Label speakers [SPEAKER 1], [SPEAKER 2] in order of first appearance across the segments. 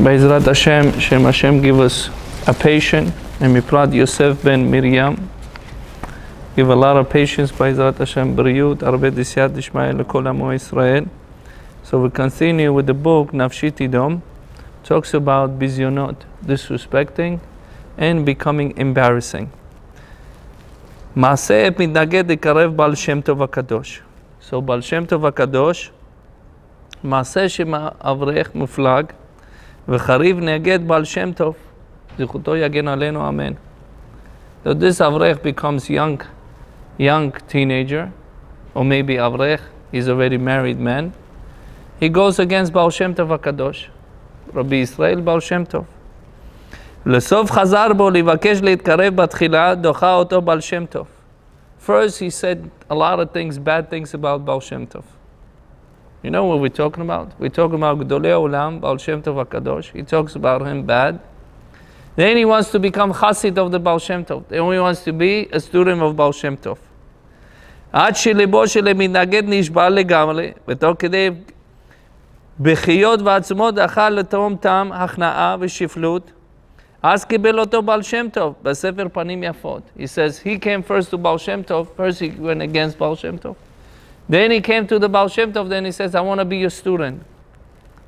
[SPEAKER 1] Be'ezrat Hashem give us a patient, and Miprat Yosef ben Miriam. Give a lot of patience, Be'ezrat Hashem, B'riyut, Arbe Disyat Dishmael Lekol Amo Yisrael. So we continue with the book, Nafshi Tidom, talks about bizyonot, disrespecting, and becoming embarrassing. Maaseh mitnaged lekarev Baal Shem Tov HaKadosh. So Baal Shem Tov HaKadosh, Maaseh shema avrech muflag, v'chariv neged Baal Shem Tov, zichuto yagen alenu, amen. So this avrech becomes young teenager, or maybe avrech, he's already married man. He goes against Baal Shem Tov HaKadosh, Rabbi Yisrael Baal Shem Tov. לסוף חזר בו לבקש להתקרב בתחילה, דוחה אותו Baal Shem Tov. First he said a lot of things, bad things about Baal Shem Tov. You know what we're talking about? We're talking about Gdolei Olam, Baal Shem Tov HaKadosh. He talks about him bad. Then he wants to become Chassid of the Baal Shem Tov. Then he wants to be a student of Baal Shem Tov. עד שליבו של המתנגד נשבר לגמרי, ותוך כדי בחיות ועצמות אכל לתהום טעם, הכנעה ושפלות, אז קיבל אותו Baal Shem Tov, בספר פנים יפות. He says he came first to Baal Shem Tov, first he went against Baal Shem Tov. Then he came to the Baal Shem Tov, then he says, I want to be your student.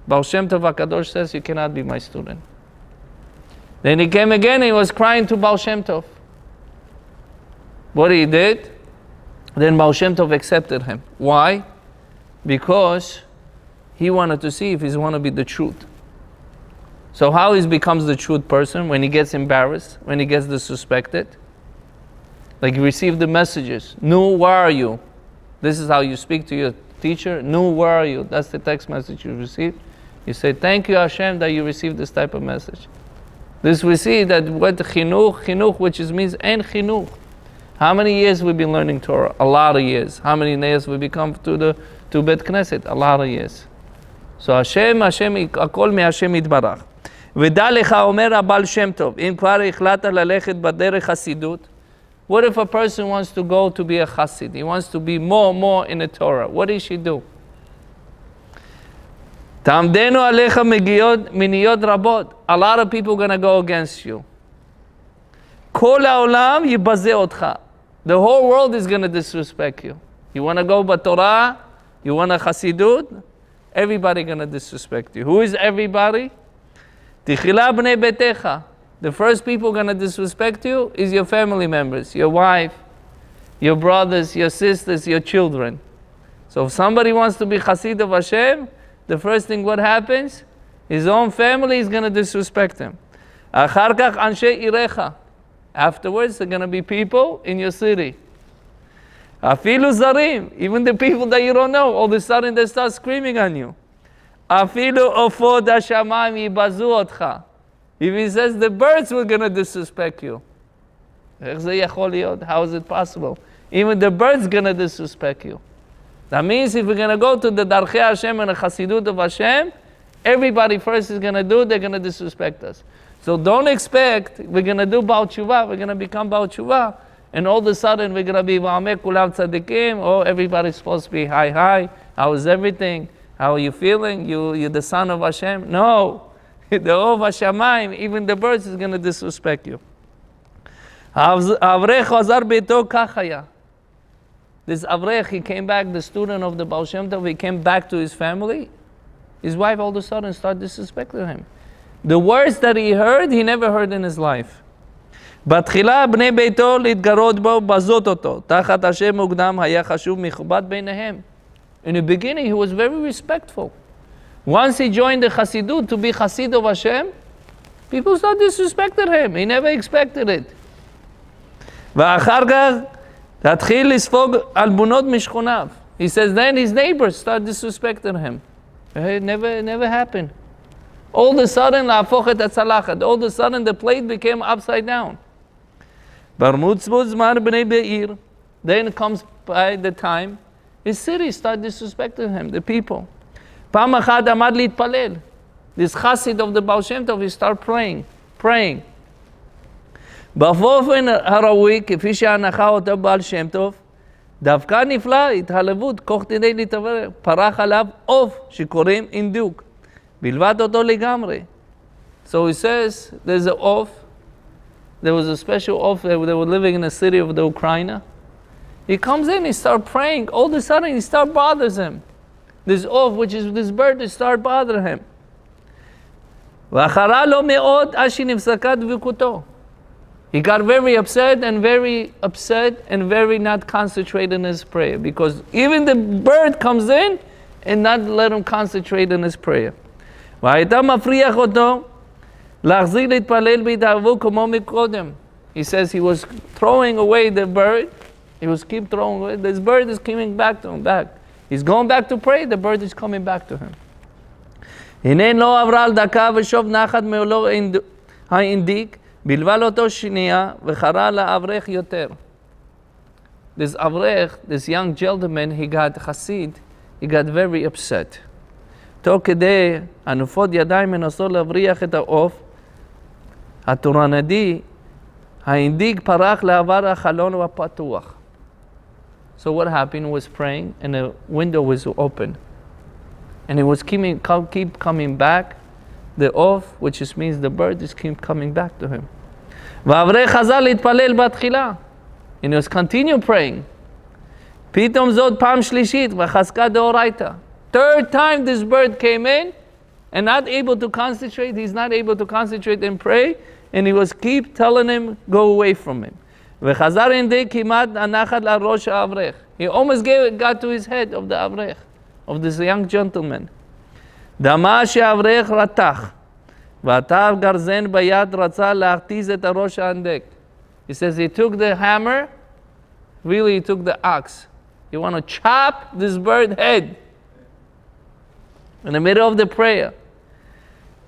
[SPEAKER 1] Baal Shem Tov HaKadosh says, you cannot be my student. Then he came again, he was crying to Baal Shem Tov. What he did? Then Baal Shem Tov accepted him. Why? Because he wanted to see if he's want to be the truth. So how he becomes the truth person? When he gets embarrassed, when he gets disrespected. Like you receive the messages, Nu, where are you? This is how you speak to your teacher. Nu, where are you? That's the text message you receive. You say, thank you Hashem that you received this type of message. This we see that what chinuch, which means en chinuch. How many years we've been learning Torah? A lot of years. How many years we become to Bet Knesset? A lot of years. So Hashem, הכל מהשם יתברך. ודע לך אומר הבעל שם טוב, אם כבר החלטת ללכת בדרך חסידות, what if a person wants to go to be a chassid? He wants to be more in the Torah. What does she do? תעמדנו עליך מניות רבות. A lot of people are going to go against you. כל העולם יבזה אותך. The whole world is going to disrespect you. You want to go b'Torah? You want a chassidut? Everybody going to disrespect you. Who is everybody? תחילה בני ביתך. The first people going to disrespect you is your family members, your wife, your brothers, your sisters, your children. So if somebody wants to be Chassid of Hashem, the first thing what happens, his own family is going to disrespect him. אחר כך אנשי עירך. Afterwards, there are going to be people in your city. אפילו זרים, even the people that you don't know, all of a sudden they start screaming on you. אפילו עופות השמיים יבזו אותך. If he says the birds were going to disrespect you. איך זה יכול להיות? How is it possible? Even the birds going to disrespect you. That means if we're going to go to the Darchei Hashem and the Chassidut of Hashem, everybody first is going to do, they're going to disrespect us. So don't expect we're going to do Baal Tshuva, we're going to become Baal Tshuva, and all of a sudden we're going to be Va'ameh Kulam Tzadikim, oh, everybody's supposed to be hi, how is everything? How are you feeling? You're the son of Hashem? No. The Ov HaShamayim, even the birds is going to disrespect you. Avrech Hazar Beito Kachaya. This Avrech, he came back, the student of the Baal Shem Tov, he came back to his family. His wife all of a sudden started disrespecting him. The words that he heard, he never heard in his life. בתחילה בני ביתו להתגרות בו, בזות אותו. תחת השם מוקדם היה חשוב מכובד ביניהם. In the beginning, he was very respectful. Once he joined the Chassidut to be Chassid of Hashem, people started disrespecting him. He never expected it. ואחר כך תתחיל לספוג אלבונות משכוניו. He says then his neighbors start disrespecting him. It never happened. All of a sudden, להפוך את הצלחת. All of a sudden, the plate became upside down. ברמוצמוץ זמן בני בעיר. Then comes by the time, his city started disrespecting him, the people. פעם אחת עמד להתפלל. This chassid of the Baal Shem Tov, he started praying. באופן הראוי, כפי שהנחה אותו בעל שם טוב, דווקא נפלא, התהלבות, כוח כדי להתעבר, פרח עליו עוף שקוראים אינדוק. בלבד אותו לגמרי. So he says, there's an oaf. There was a special oaf. They were living in the city of the Ukraine. He comes in, he starts praying. All of a sudden, he starts bothers him. This oaf, which is this bird, it starts bothering him. He got very upset and very not concentrated in his prayer, because even the bird comes in and not let him concentrate in his prayer. He says he was throwing away the bird. He was keep throwing away. This bird is coming back to him, back. He's going back to pray, the bird is coming back to him. הנה לא עברה על דקה ושוב נחת מעולו האינדיק, בלבל אותו שנייה וחרה לאברך יותר. This avrech, this young gentleman, he got chassid, he got very upset. תוך כדי הנופות ידיים מנסות להבריח את העוף, התורנדי, האינדיק פרח לעבר החלון הפתוח. So what happened? He was praying and the window was open. And he was keep coming back. The off, which just means the bird, just keep coming back to him. והאברך חזר להתפלל בתחילה. And he was continue praying. פתאום זאת פעם שלישית, וחזקה דאורייתא. Third time this bird came in and not able to concentrate. He's not able to concentrate and pray. And he was keep telling him, go away from him. וחזר אינדיק כמעט הנחת לראש האברך. He almost got to his head of the avrech, of this young gentleman. דמה שהאברך רתח, ועטה גרזן ביד רצה להחתיז את הראש האינדיק. He says he took the hammer, really he took the axe. He want to chop this bird head in the middle of the prayer.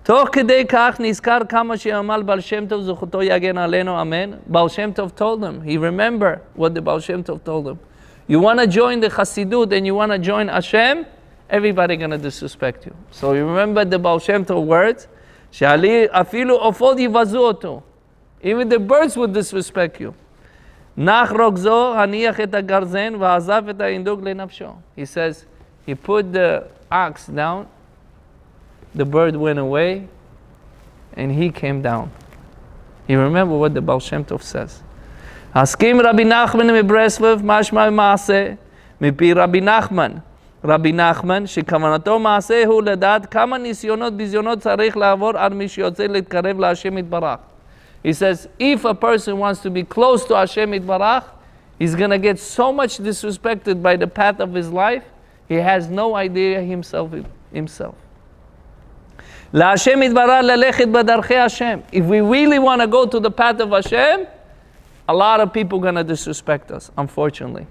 [SPEAKER 1] תוך כדי כך נזכר כמה שאמר בעל שם טוב זכותו יגן עלינו אמן. בעל שם טוב told him, he remember what the בעל שם טוב told him. You want to join the Chassidut and you want to join Hashem, everybody going to disrespect you. So you remember the בעל שם טוב words, שאפילו עופות יבזו אותו. Even the birds would disrespect you. נח רוגזו הניח את הגרזן ועזב את האינדוק לנפשו. He says, he put the axe down, the bird went away, and he came down. You remember what the Baal Shem Tov says. הסכים רבי נחמן מברסלב משמע מעשה מפי רבי נחמן שכוונתו מעשה הוא לדעת כמה ניסיונות ביזיונות צריך לעבור עד מי שיוצא להתקרב להשם יתברך. He says, if a person wants to be close to Hashem yitbarach, he's going to get so much disrespected by the path of his life, he has no idea himself. להשם יתברך ללכת בדרכי Hashem. If we really want to go to the path of Hashem, a lot of people are going to disrespect us, unfortunately.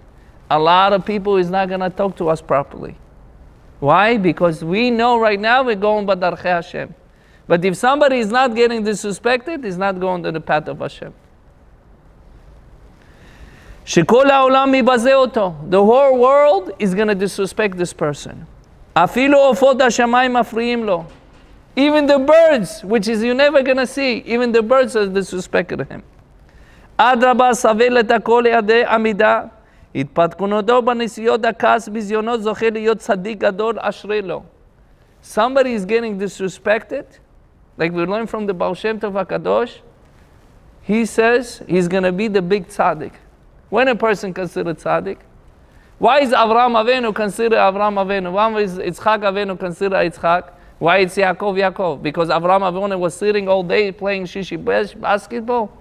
[SPEAKER 1] A lot of people is not going to talk to us properly. Why? Because we know right now we're going b'darchei Hashem. But if somebody is not getting disrespected, he's not going to the path of Hashem. שכל העולם יבזה אותו. The whole world is going to disrespect this person. אפילו עופות השמיים מפריעים לו. Even the birds, which is you're never going to see, even the birds are disrespected him. אדרבה סבל את הכל לידי עמידה. התפתחונותו בנסיעות הכעס ביזיונות זוכה להיות צדיק גדול אשרי לו. Somebody is getting disrespected, like we learned from the Baal Shem Tov HaKadosh, he says he's going to be the big tzaddik. When a person considered tzaddik, why is Avraham Avinu considered Avraham Avinu? Why is Yitzchak Avinu considered Yitzchak? Why it's Yaakov? Because Avraham Avinu was sitting all day playing shishi basketball.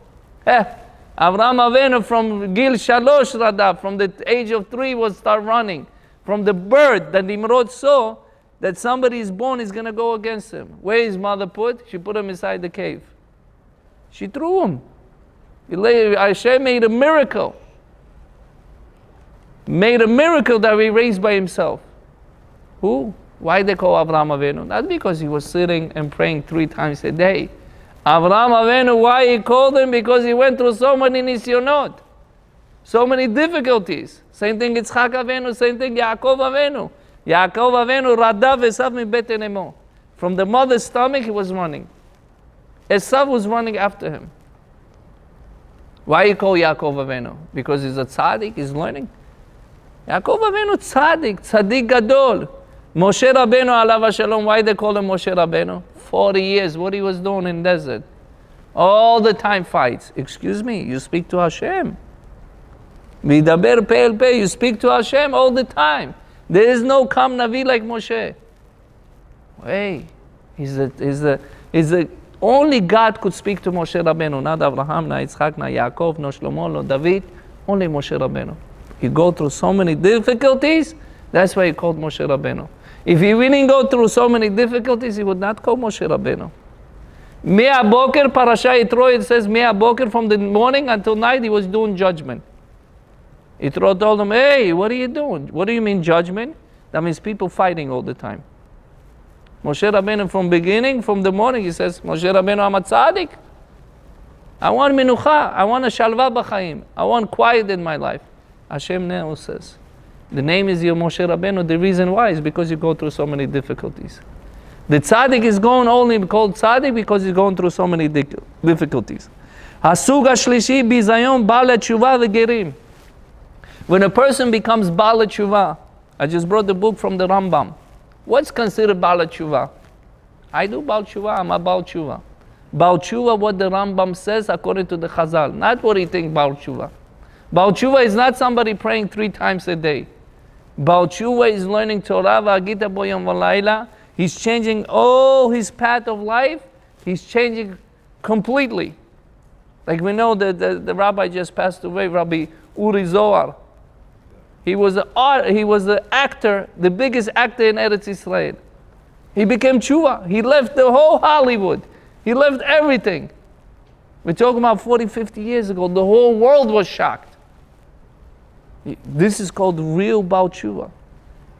[SPEAKER 1] Avraham Avinu from Gil Shalosh Radab, from the age of 3 was start running. From the bird that Nimrod saw, that somebody is born is going to go against him. Where his mother put? She put him inside the cave. She threw him. Hashem made a miracle. Made a miracle that he raised by himself. Who? Why they call Avraham Avinu? Not because he was sitting and praying 3 times a day. Avraham Avinu, why he called him? Because he went through so many nisyonot. So many difficulties. Same thing Yitzchak Avinu, same thing Yaakov Avinu. Yaakov Avinu radav Esav mi beten emo. From the mother's stomach he was running. Esav was running after him. Why you call Yaakov Avinu? Because he's a tzaddik, he's learning. Yaakov Avinu tzaddik gadol. Moshe Rabbeinu alav shalom, why they call him Moshe Rabbeinu? 40 years, what he was doing in desert. All the time fights. Excuse me, you speak to Hashem. Midaber pe el pe, you speak to Hashem all the time. There is no Kam Navi like Moshe. Hey, he's the only God could speak to Moshe Rabbeinu, not Abraham, not Yitzchak, not Yaakov, no Shlomo, no David, only Moshe Rabbeinu. He go through so many difficulties, that's why he called Moshe Rabbeinu. If he didn't go through so many difficulties, he would not call Moshe Rabbeinu. Mea Boker, Parasha Yitro, it says, Mea Boker, from the morning until night, he was doing judgment. Yitro told him, hey, what are you doing? What do you mean judgment? That means people fighting all the time. Moshe Rabbeinu from the morning, he says, Moshe Rabbeinu, I'm a tzaddik. I want minucha, I want a shalva b'chaim. I want quiet in my life. Hashem now says, the name is your Moshe Rabbeinu. The reason why is because you go through so many difficulties. The tzaddik is only called tzaddik because he's going through so many difficulties. Hasug hashlishi bizayon ba'al tshuva v'gerim. When a person becomes ba'al tshuva, I just brought the book from the Rambam. What's considered ba'al tshuva? I do ba'al tshuva, I'm a ba'al tshuva. Ba'al tshuva, what the Rambam says according to the Chazal, not what he thinks ba'al tshuva. Ba'al tshuva is not somebody praying 3 times a day. Ba'al tshuva is learning Torah v'agita bo yom v'layla. He's changing all his path of life. He's changing completely. Like we know that the rabbi just passed away, Rabbi Uri Zohar. He was the actor, the biggest actor in Eretz Yisrael. He became tshuva. He left the whole Hollywood. He left everything. We're talking about 40, 50 years ago. The whole world was shocked. This is called real Baal Tshuva.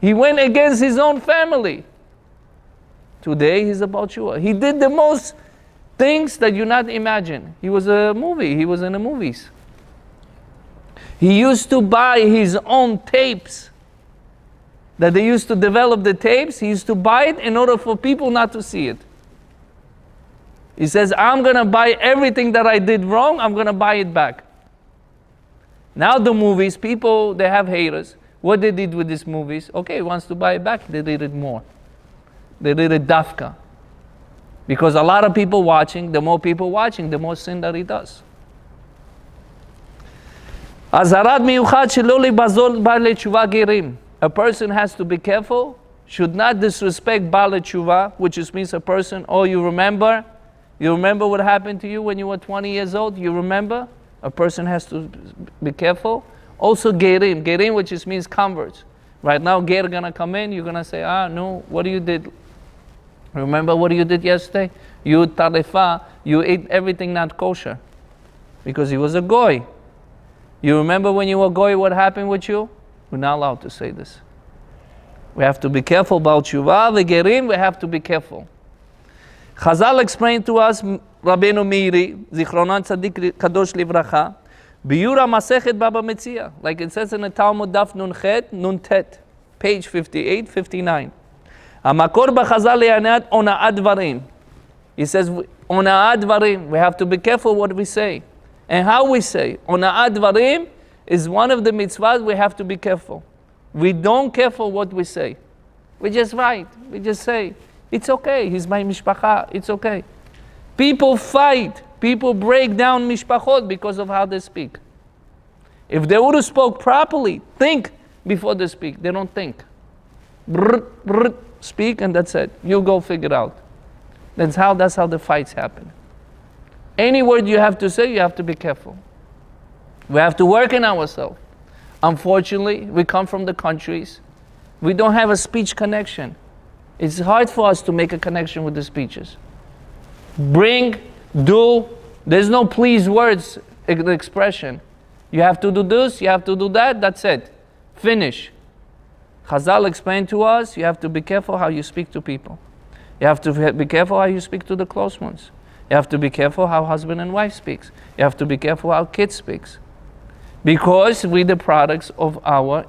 [SPEAKER 1] He went against his own family. Today he's a Baal Tshuva. He did the most things that you not imagine. He was in the movies. He used to buy his own tapes. That they used to develop the tapes, he used to buy it in order for people not to see it. He says, I'm going to buy everything that I did wrong, I'm going to buy it back. Now the movies, people, they have haters. What they did with these movies? Okay, he wants to buy it back, they did it more. They did it dafka. Because a lot of people watching, the more people watching, the more sin that he does. Azarat miyuchad shelo libazol ba'alei tshuva gerim. A person has to be careful, should not disrespect ba'alei tshuva, which means a person, you remember what happened to you when you were 20 years old? You remember? A person has to be careful. Also gerim, which means converts. Right now, ger gonna come in, you're gonna say, no, what you did? Remember what you did yesterday? You tarifa, you ate everything not kosher. Because he was a goy. You remember when you were goy, what happened with you? We're not allowed to say this. We have to be careful about tshuva, the gerim, we have to be careful. Chazal explained to us, Rabbeinu Meiri, Zichronan Tzadik Kadosh Livracha, Biyura Masechet Baba Metzia, like it says in the Talmud Daf Nun Chet, Nun Tet, page 58, 59. Amakor b'Chazal le'anat ona'at dvarim. He says, ona'at dvarim, we have to be careful what we say. And how we say. Ona'at dvarim is one of the mitzvahs we have to be careful. We don't careful what we say. We just write, we just say, it's okay, he's my mishpacha, it's okay. People fight, people break down mishpachot because of how they speak. If they would have spoke properly, think before they speak. They don't think. Brr, brr, speak and that's it. You go figure it out. That's how the fights happen. Any word you have to say, you have to be careful. We have to work in ourselves. Unfortunately, we come from the countries. We don't have a speech connection. It's hard for us to make a connection with the speeches. Bring, do, there's no please words expression. You have to do this, you have to do that, that's it. Finish. Chazal explained to us, you have to be careful how you speak to people. You have to be careful how you speak to the close ones. You have to be careful how husband and wife speaks. You have to be careful how kids speaks. Because we're the products of our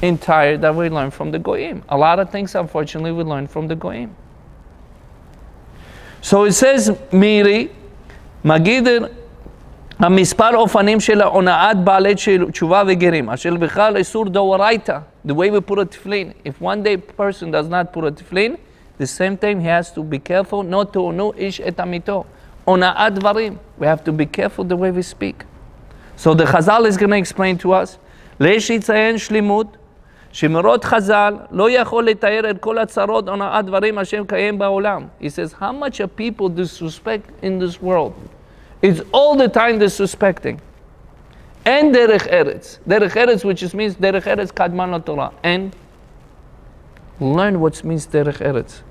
[SPEAKER 1] entire that we learn from the Goyim. A lot of things, unfortunately, we learn from the Goyim. So it says, Miri, Magid המספר אופנים של הונאת בעלי תשובה וגרים, אשר בכלל איסור דאורייתא, the way we put a tefillin. If one day person does not put a tefillin, the same time he has to be careful not to הונו איש את עמיתו. הונאת דברים, we have to be careful the way we speak. So the Chazal is going to explain to us, יש לציין שלימות, שמרות חז"ל לא יכול לתאר את כל הצרות הונאת דברים אשר קיים בעולם. He says, how much of people disrespect in this world? It's all the time disrespecting. And derech eretz, which means derech eretz kadman LaTorah. And learn what means derech eretz.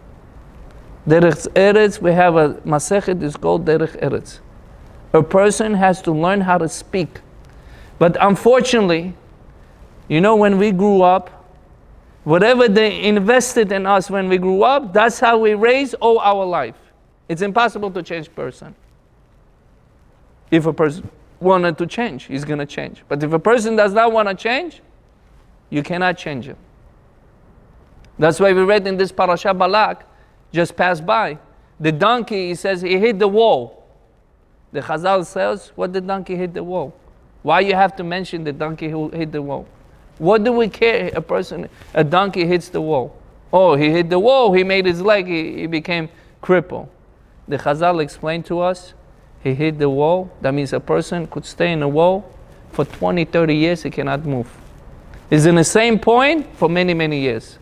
[SPEAKER 1] Derech eretz, we have a masechet, it's called derech eretz. A person has to learn how to speak. But unfortunately, you know, when we grew up, whatever they invested in us when we grew up, that's how we raise all our life. It's impossible to change a person. If a person wanted to change, he's going to change. But if a person does not want to change, you cannot change him. That's why we read in this parasha Balak, just passed by, the donkey, he says, he hit the wall. The Chazal says, what did the donkey hit the wall? Why you have to mention the donkey who hit the wall? What do we care a donkey hits the wall? Oh, he hit the wall, he made his leg, he became crippled. The Chazal explained to us, he hit the wall. That means a person could stay in a wall for 20, 30 years, he cannot move. He's in the same point for many, many years.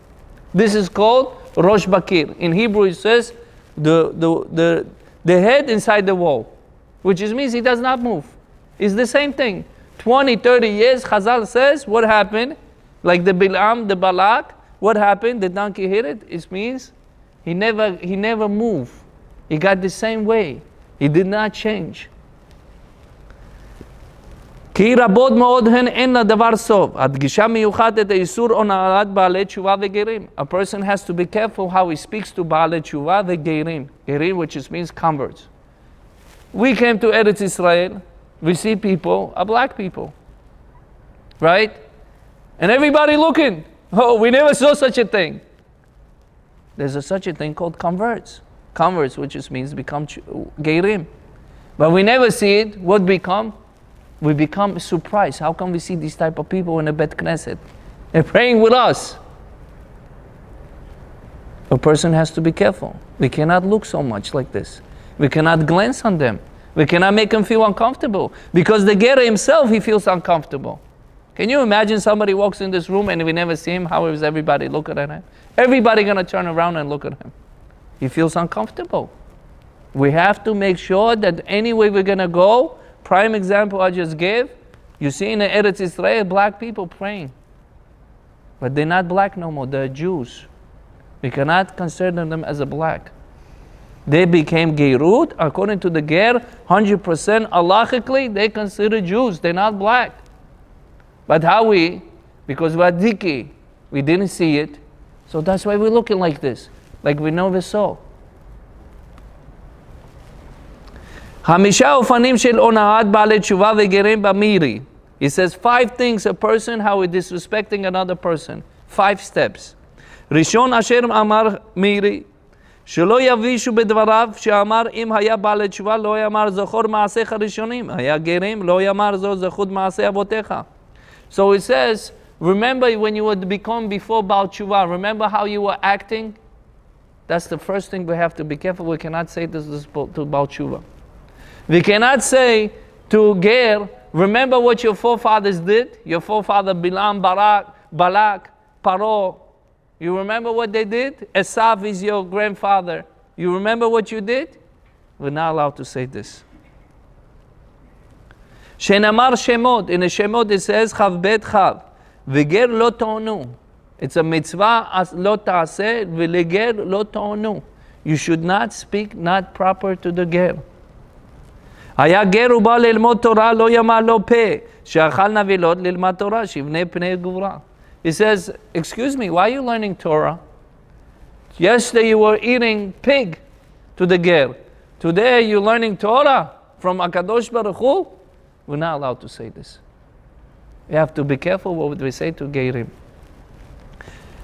[SPEAKER 1] This is called Rosh Bakir. In Hebrew it says the head inside the wall, which means he does not move. It's the same thing. 20, 30 years, Chazal says, what happened? Like the Bilam, the Balak, what happened? The donkey hit it. It means he never moved. He got the same way. He did not change. כי רבות מאוד הן אין לדבר סוף. הדגישה מיוחדת האיסור הונאת בעלי תשובה וגרים. A person has to be careful how he speaks to בעלי תשובה וגרים. גרים, which means converts. We came to Eretz Israel. We see people, are black people. Right? And everybody looking. Oh, we never saw such a thing. There's such a thing called converts. Converts, which means become Geirim. But we never see it. What become? We become surprised. How come we see these type of people in a Bet Knesset? They're praying with us. A person has to be careful. We cannot look so much like this. We cannot glance on them. We cannot make him feel uncomfortable. Because the Ger himself, he feels uncomfortable. Can you imagine somebody walks in this room and we never see him? How is everybody looking at him? Everybody going to turn around and look at him. He feels uncomfortable. We have to make sure that anyway we're going to go, prime example I just gave, you see in the Eretz Israel, black people praying. But they're not black no more, they're Jews. We cannot consider them as a black. They became Geirut, according to the Ger, 100% halachically, they consider Jews, they're not black. But how because we're Diki, we didn't see it, so that's why we're looking like this, like we never saw. חמישה אופנים של הונאת בעלי תשובה וגרים במירי. He says 5 things a person, how he disrespecting another person. 5 steps. ראשון אשר אמר מירי, שלא יבישו בדבריו, שאמר אם היה בעלי תשובה לא יאמר זכור מעשיך ראשונים, היה גרים לא יאמר זו זכות מעשי אבותיך. So it says, remember when you would become before Baal Tshuva, remember how you were acting? That's the first thing we have to be careful. We cannot say this to Baal Tshuva. We cannot say to Ger, remember what your forefathers did? Your forefather Bilam, Balak, Paro. You remember what they did? Esav is your grandfather. You remember what you did? We're not allowed to say this. Shenamar Shemot. In the Shemot it says, Chav Bet Chav. V'ger lo ta'onu. It's a mitzvah, lo ta'aseh, v'leger lo ta'onu. You should not speak not proper to the ger. היה גר ובא ללמוד תורה, לא יאמר לו פה, שאכל נבילות ללמד תורה, שיבנה פני גבורה. He says, excuse me, why are you learning Torah? Yesterday you were eating pig to the ger. Today you're learning Torah from HaKadosh Baruch Hu? We're not allowed to say this. We have to be careful what we say to גרים.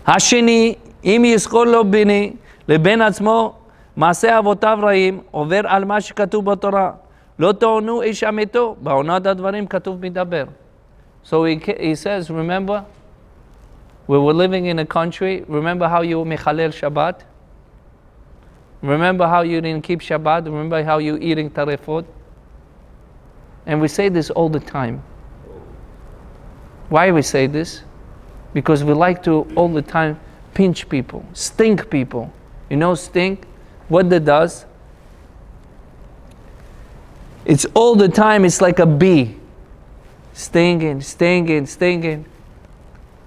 [SPEAKER 1] השני, אם יזכור לו ביני, לבן עצמו, מעשה אבותיו רעים, עובר על מה שכתוב בתורה. לא תענו איש אמיתו, בעונת הדברים כתוב מדבר. So he says, remember, we were living in a country, remember how you mechalel Shabbat? Remember how you didn't keep Shabbat? Remember how you eating tarefot? And we say this all the time. Why we say this? Because we like to all the time pinch people, stink people. You know stink? What that does? It's all the time, it's like a bee. Stinging, stinging, stinging.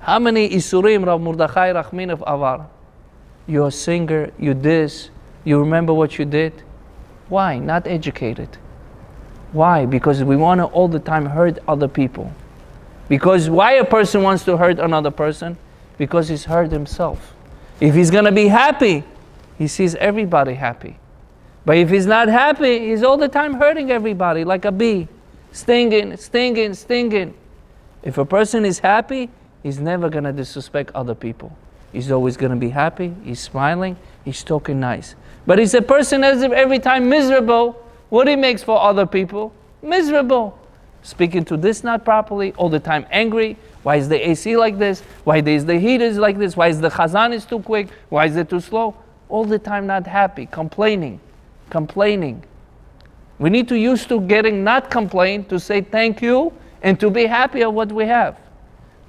[SPEAKER 1] How many Isurim Rav Mordechai Rachminov avar? You're a singer, you this, you remember what you did? Why? Not educated. Why? Because we want to all the time hurt other people. Because why a person wants to hurt another person? Because he's hurt himself. If he's going to be happy, he sees everybody happy. But if he's not happy, he's all the time hurting everybody like a bee. Stinging, stinging, stinging. If a person is happy, he's never going to disrespect other people. He's always going to be happy, he's smiling, he's talking nice. But if a person is every time miserable, what he makes for other people? Miserable. Speaking to this not properly, all the time angry. Why is the AC like this? Why is the heat is like this? Why is the chazan is too quick? Why is it too slow? All the time not happy, complaining. We need to used to getting not complain, to say thank you, and to be happy of what we have.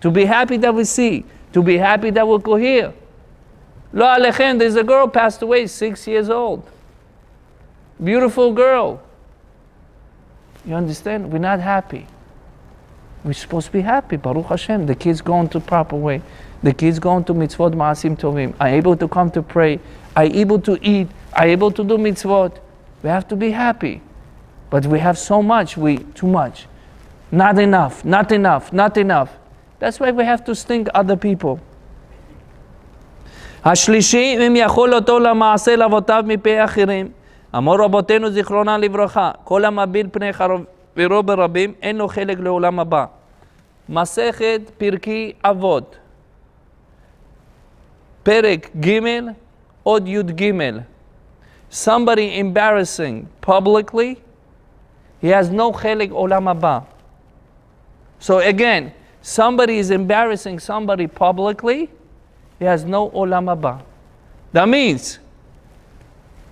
[SPEAKER 1] To be happy that we see. To be happy that we go here. Lo alechem, there's a girl passed away, 6 years old. Beautiful girl. You understand? We're not happy. We're supposed to be happy. Baruch Hashem. The kids going to proper way. The kids going to mitzvot ma'asim tovim. Are able to come to pray. Are able to eat. Are able to do mitzvot. We have to be happy. But we have so much. Too much. Not enough. Not enough. Not enough. That's why we have to stink other people. השלישי, אם יכול אותו למעשה לאבותיו מפי אחרים. אמרו רבותינו זיכרונם לברכה, כל המביט פני חברו ברבים, אין לו חלק לעולם הבא. מסכת פרקי אבות, פרק ג' עוד י"ג. Somebody embarrassing publicly, he has no חלק עולם הבא. So again, somebody is embarrassing somebody publicly, he has no olam haba. That means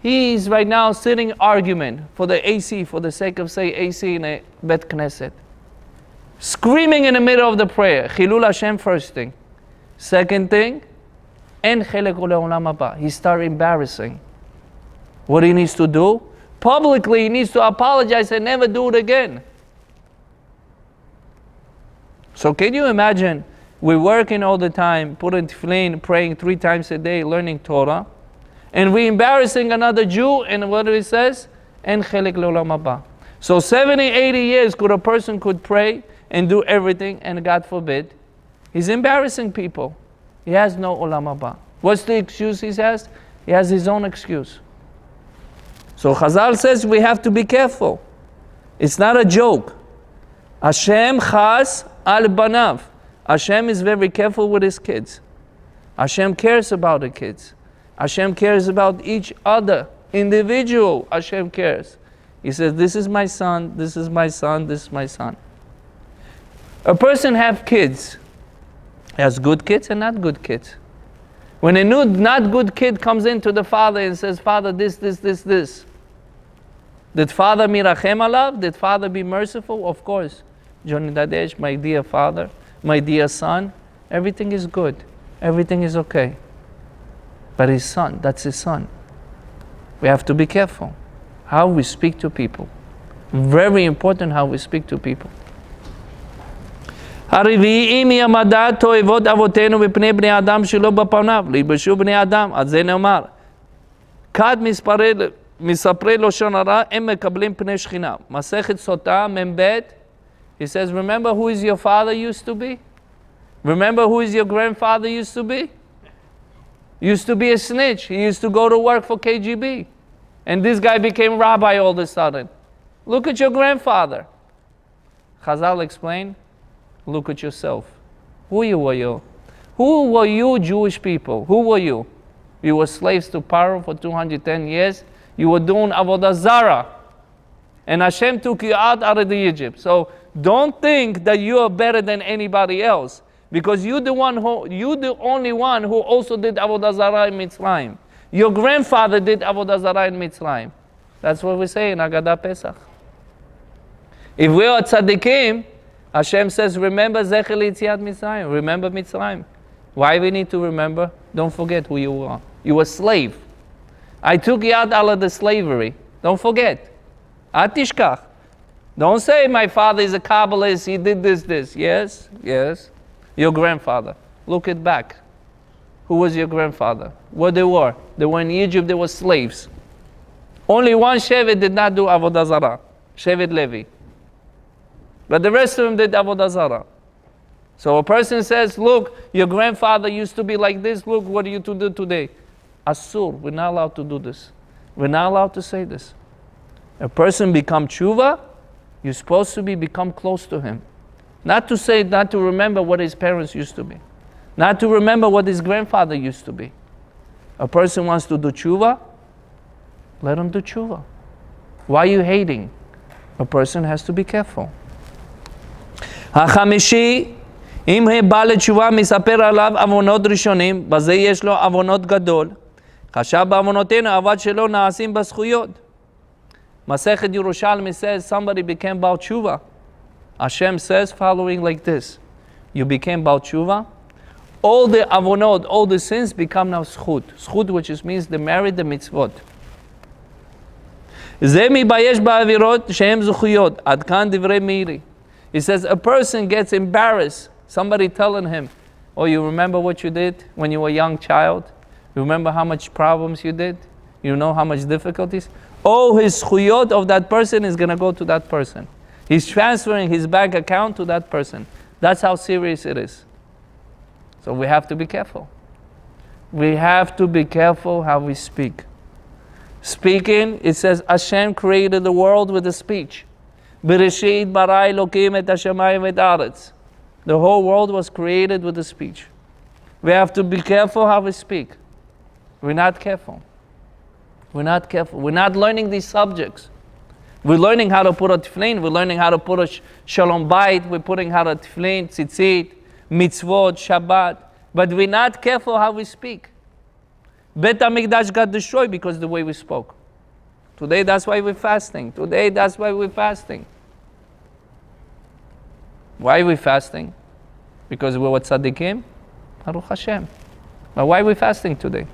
[SPEAKER 1] he is right now sitting argument for the AC, for the sake of say AC in a Bet Knesset. Screaming in the middle of the prayer. Chilul Hashem first thing. Second thing, en chelek olam haba. He started embarrassing. What he needs to do? Publicly he needs to apologize and never do it again. So can you imagine, we're working all the time, putting tefillin, praying 3 times a day, learning Torah, and we're embarrassing another Jew, and what it says? En chelek le'olam haba. So 70, 80 years a person could pray and do everything, and God forbid, he's embarrassing people. He has no olam haba. What's the excuse he has? He has his own excuse. So Chazal says we have to be careful. It's not a joke. Hashem chas al banav. Hashem is very careful with his kids. Hashem cares about the kids. Hashem cares about each other. Individual, Hashem cares. He says, this is my son, this is my son, this is my son. A person have kids. He has good kids and not good kids. When a new not good kid comes into the father and says, Father, this. Did father mirachem alav? Did father be merciful? Of course. Johnny Dadesh, my dear father, my dear son, everything is good. Everything is okay. But his son, that's his son. We have to be careful how we speak to people. Very important how we speak to people. הרביעי מעמדת תועבות אבותינו מפני בני אדם שלא בפניו, להיבשו בני אדם, על זה נאמר. כד מספרי לשון הרע, הם מקבלים פני שכינה. מסכת סוטה, מ"ב, he says, remember who is your father used to be? Remember who is your grandfather used to be? Used to be a snitch. He used to go to work for KGB. And this guy became rabbi all of a sudden. Look at your grandfather. Chazal explained, look at yourself. Were you? Who were you Jewish people? Who were you? You were slaves to Paro for 210 years. You were doing Avodah Zarah. And Hashem took you out of the Egypt. So don't think that you are better than anybody else, because you're the only one who also did Avodah Zarah in Mitzrayim. Your grandfather did Avodah Zarah in Mitzrayim. That's what we say in Haggadah Pesach. If we are tzaddikim, Hashem says, remember Zecher Yetziat Mitzrayim. Remember Mitzrayim. Why we need to remember? Don't forget who you are. You were a slave. I took you out of the slavery. Don't forget. At tishkach. Don't say my father is a Kabbalist, he did this. Yes. Your grandfather. Look it back. Who was your grandfather? What they were? They were in Egypt, they were slaves. Only one Shevet did not do Avodah Zarah. Shevet Levi. But the rest of them did Avodah Zarah. So a person says, look, your grandfather used to be like this, look, what are you to do today? Asur, we're not allowed to do this. We're not allowed to say this. A person become tshuva, you're supposed to become close to him. Not to remember what his parents used to be. Not to remember what his grandfather used to be. A person wants to do tshuva, let him do tshuva. Why are you hating? A person has to be careful. החמישי, אם בא לתשובה מספר עליו עוונות ראשונים, בזה יש לו עוונות גדול. חשב בעוונותינו, עבד שלא נעשים בזכויות. Masechet Yerushalmi says somebody became Baal Tshuva. Hashem says following like this. You became Baal Tshuva. All the avonot, all the sins become now zchut. Zchut, which means the merit, the mitzvot. זה מתבייש בעבירות שהן זכויות. עד כאן דברי מאירי. He says a person gets embarrassed. Somebody telling him, oh, you remember what you did when you were a young child? You remember how much problems you did? You know how much difficulties? All his zchuyot of that person is going to go to that person. He's transferring his bank account to that person. That's how serious it is. So we have to be careful. We have to be careful how we speak. Speaking, it says Hashem created the world with a speech. Bereshit bara Elokim et hashamayim et haaretz. The whole world was created with a speech. We have to be careful how we speak. We're not careful. We're not careful. We're not learning these subjects. We're learning how to put a tefillin. We're learning how to put a shalom bayit. We're putting how to tefillin, tzitzit, mitzvot, Shabbat. But we're not careful how we speak. Bet HaMikdash got destroyed because of the way we spoke. Today, that's why we're fasting. Today, that's why we're fasting. Why are we fasting? Because we were tzaddikim? Baruch Hashem. But why are we fasting today?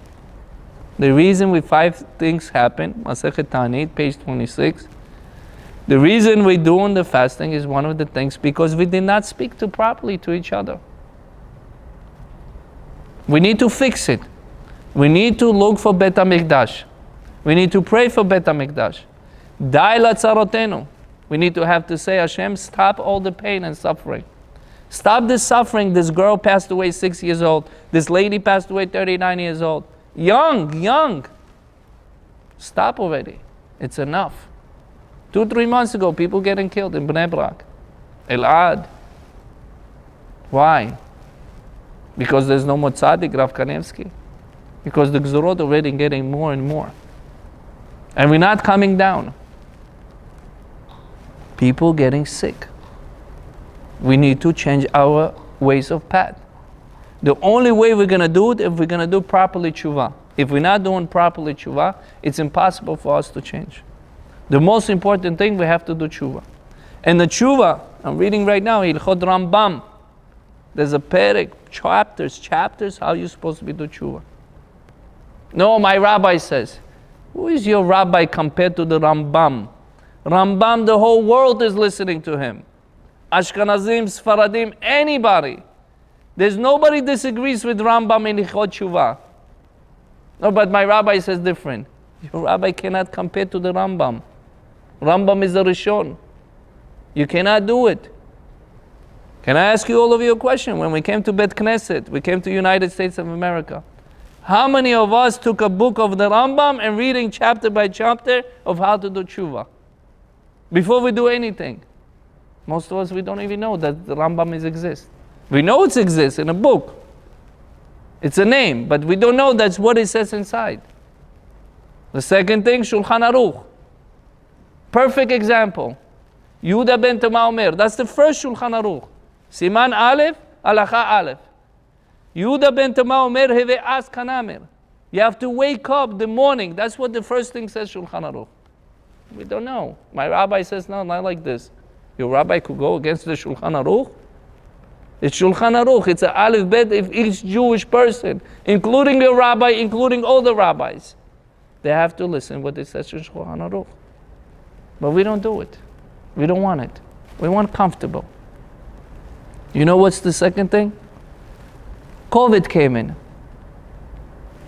[SPEAKER 1] The reason 5 things happen, Masechet Ta'anit, page 26. The reason we're doing the fasting is one of the things because we did not speak properly to each other. We need to fix it. We need to look for Bet HaMikdash. We need to pray for Bet HaMikdash. Dai latzarotenu. We need to have to say, Hashem, stop all the pain and suffering. Stop this suffering. This girl passed away 6 years old. This lady passed away 39 years old. Young. Stop already. It's enough. 2-3 months ago, people getting killed in Bnei Brak. Elad. Why? Because there's no more tzaddik, Rav Kanevsky. Because the gzurot already getting more and more. And we're not coming down. People getting sick. We need to change our ways of path. The only way we're going to do it if we're going to do properly tshuva. If we're not doing properly tshuva, it's impossible for us to change. The most important thing, we have to do tshuva. And the tshuva, I'm reading right now, Hilchot Rambam. There's a perek, chapters, how you're supposed to be do tshuva. No, my rabbi says. Who is your rabbi compared to the Rambam? Rambam, the whole world is listening to him. Ashkenazim, Sfaradim, anybody. There's nobody disagrees with Rambam in Hilchot Tshuva. No, but my rabbi says different. Your rabbi cannot compare to the Rambam. Rambam is the Rishon. You cannot do it. Can I ask you all of you a question? When we came to Bet Knesset, we came to United States of America. How many of us took a book of the Rambam and reading chapter by chapter of how to do tshuva? Before we do anything. Most of us, we don't even know that the Rambam exists. We know it exists in a book. It's a name, but we don't know that's what it says inside. The second thing, Shulchan Aruch. Perfect example. Yehuda ben Tama Omer. That's the first Shulchan Aruch. Siman Aleph, Halacha Aleph. Yehuda ben Tama Omer, Heve As Kanamer. You have to wake up the morning. That's what the first thing says Shulchan Aruch. We don't know. My rabbi says, no, not like this. Your rabbi could go against the Shulchan Aruch. It's Shulchan Aruch. It's an Aleph Bet of each Jewish person, including your rabbi, including all the rabbis. They have to listen what it says in Shulchan Aruch. But we don't do it. We don't want it. We want comfortable. You know what's the second thing? COVID came in.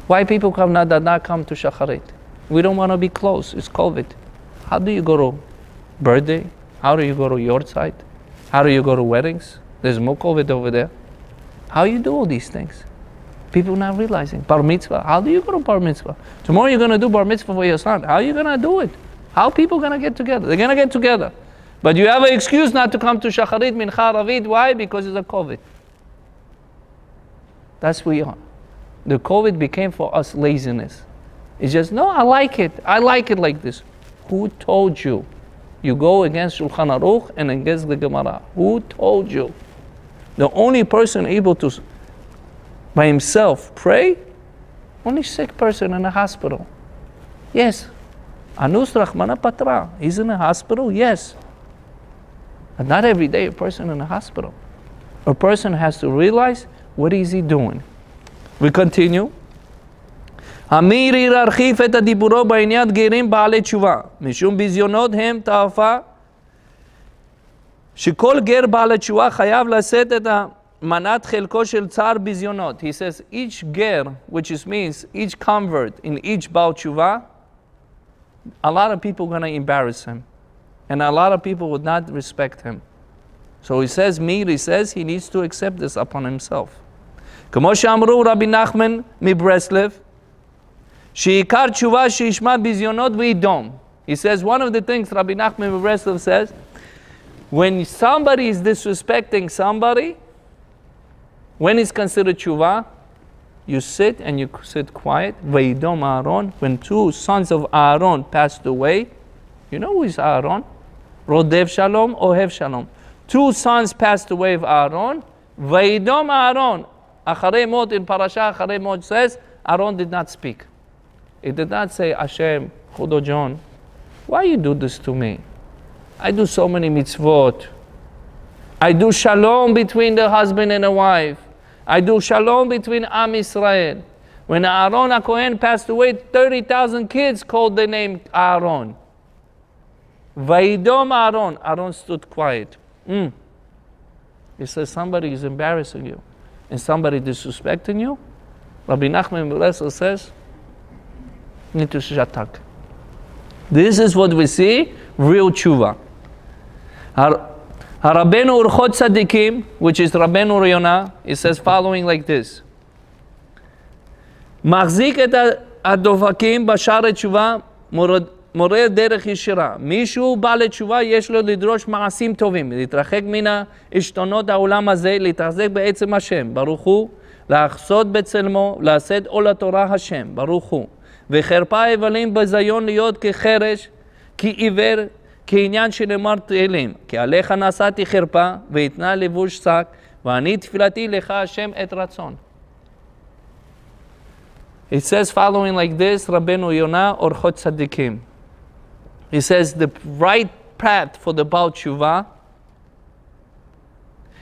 [SPEAKER 1] Why people not come to Shacharit? We don't want to be close. It's COVID. How do you go to birthday? How do you go to yortzeit? How do you go to weddings? There's more COVID over there. How you do all these things? People not realizing. Bar mitzvah. How do you go to bar mitzvah? Tomorrow you're going to do bar mitzvah for your son. How are you going to do it? How are people going to get together? They're going to get together. But you have an excuse not to come to Shacharit, Mincha, Ravit. Why? Because it's a COVID. That's what we are. The COVID became for us laziness. It's just, no, I like it. I like it like this. Who told you? You go against Shulchan Aruch and against the Gemara. Who told you? The only person able to, by himself, pray, only sick person in a hospital. Yes. Anus Rachmana Patra. He's in a hospital? Yes. But not every day a person in a hospital. A person has to realize, what is he doing? We continue. המאיר ירחיב את הדיבורו בעניין גרים בעלי תשובה, משום ביזיונות הם תאפה, שכל גר בעלי תשובה חייב לשאת את מנת חלקו של צער ביזיונות. He says each ger, which means each convert in each בעל תשובה, a lot of people are going to embarrass him. And a lot of people would not respect him. So he says, he says he needs to accept this upon himself. כמו שאמרו רבי נחמן מברסלב, שעיקר תשובה שישמע ביזיונות וידום. He says, one of the things Rabbi Nachman Breslev says, when somebody is disrespecting somebody, when it's considered tshuva, you sit and you sit quiet. Veidom Aaron, when two sons of Aaron passed away, you know who is Aaron? Rodev Shalom, Ohev Shalom. Two sons passed away of Aaron. Veidom Aaron. Acharei Mot, in Parasha Acharei Mot says, Aaron did not speak. He did not say, Hashem, Chodo John, why you do this to me? I do so many mitzvot. I do shalom between the husband and the wife. I do shalom between Am Israel. When Aaron HaKohen passed away, 30,000 kids called the name Aaron. Vaidom Aaron. Aaron stood quiet. He says, somebody is embarrassing you and somebody disrespecting you. Rabbi Nachman Breslev says, you need to shut up. This is what we see, real tshuva. Rabbeinu Orchot Tzadikim, which is Rabbeinu Yonah, it says following like this. מחזיק את הדבקים בשער התשובה, מורה דרך ישירה. מישהו בא לתשובה, יש לו לדרוש מעשים טובים, להתרחק מן השתנות העולם הזה, להתחזק בעצם השם, ברוך הוא, לחסות בצלמו, לעשות עול התורה השם, ברוך הוא. וחרפה הבלים בזיון להיות כחרש, כעיוור, כעניין שנאמר תהילים. כי עליך נשאתי חרפה, ויתנה לבוש שק, ואני תפילתי לך השם את רצון. It says following like this, Rabbeinu Yonah Orchot Tzadikim. He says the right path for the Baal Tshuva,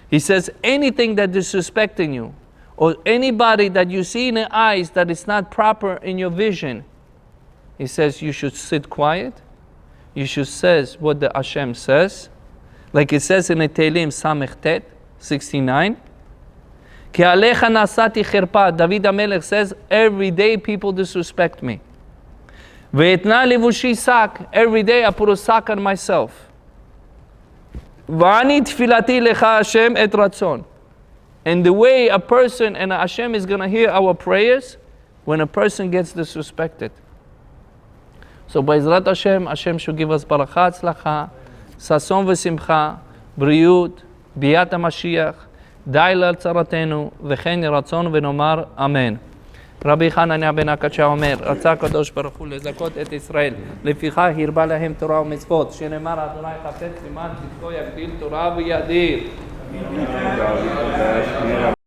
[SPEAKER 1] he says anything that is disrespecting you, or anybody that you see in the eyes that is not proper in your vision, he says you should sit quiet. You should say what the Hashem says. Like it says in the Tehillim Samech Tet 69. Ki alecha nasati chirpa. David HaMelech says, every day people disrespect me. Ve'etna levushi sak. Every day I put a sack on myself. V'ani tfilati lecha Hashem et ratzon. And the way a person and Hashem is going to hear our prayers, when a person gets disrespected. So B'ezrat Hashem, Hashem should give us baracha, tzlacha, sason v'simcha, briyut, biyat HaMashiach, די לצרתנו, וכן ירצון ונאמר אמן. רבי חנניה בן הקדשה אומר, רצה הקדוש ברוך הוא לזכות את ישראל, לפיכך הרבה להם תורה ומצוות, שנאמר אדוני חפץ למען צדקו יגדיל תורה ויאדיר.